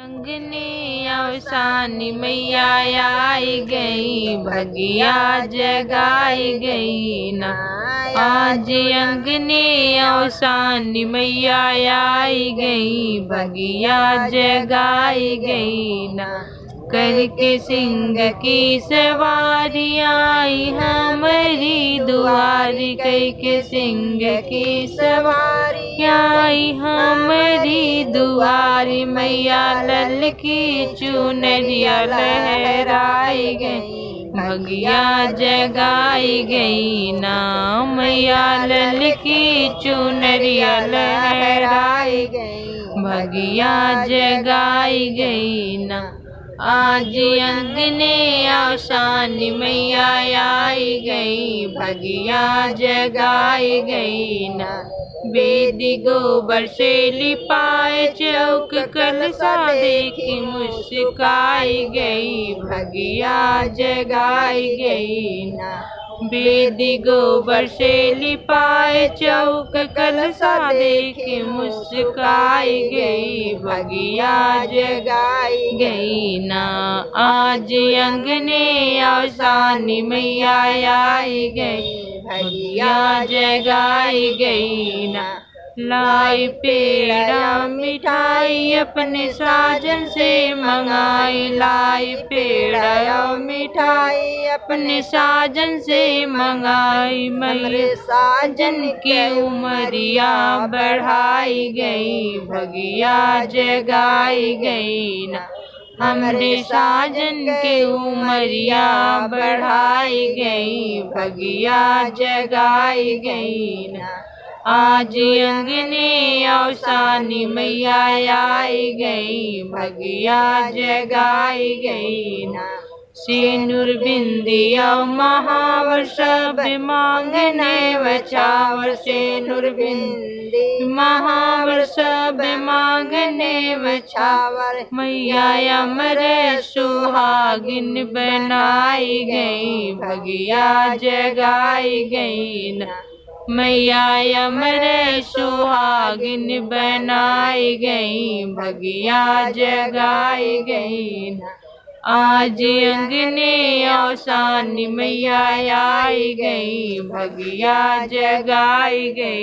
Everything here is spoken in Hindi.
अंगने अवसानी मैया आई गई, भगिया जगाई गई ना। आज अंगने अवसानी मैया आई गई, भगिया जगाई गई ना। करके सिंह की सवारी आई हमारी दुआरी, करके सिंह की सवारी आई हमारी दुआरी। मैया लल की चुनरिया लहराई गई, भगिया जगाई गई ना। मैया लल की चुनरिया लहराई गई, भगिया जगाई गई ना। आज अंगने अवसानी मैया आई गई, भगिया जगाई गई ना। बेदी गोबर से लिपाए चौक कलसा देखी मुस्काई गई, भगिया जगाई गई ना। बेदी गोबर से लिपाए चौक कलसा देखी मुस्काई गई, भगिया जगाई गई ना। आज अंगने अवसानी मैया आई गई, भगिया जगाई गई ना। लाई पेड़ा मिठाई अपने साजन से मंगाई, लाई पेड़ा मिठाई अपने साजन से मंगाई। मेरे साजन की उमरिया बढ़ाई गई, भगिया जगाई गई ना। हमरे साजन के उमरिया बढ़ाई गई, भगिया जगाई गई ना। आज अंगने अवसानी मैया आई गई, भगिया जगाई गई ना। सिनुर बिंदिया महावर सब मांगने बचावर, सिनुर बिंदी महावर सब मांगने बचावर। मैया अमर सुहागिन बनाई गई, भगिया जगाई गई ना। मैया अमर सुहागिन बनाई गई, भगिया जगाई गई ना। आज अंगने अवसानी मैया आई गई, भगिया जगाई गई।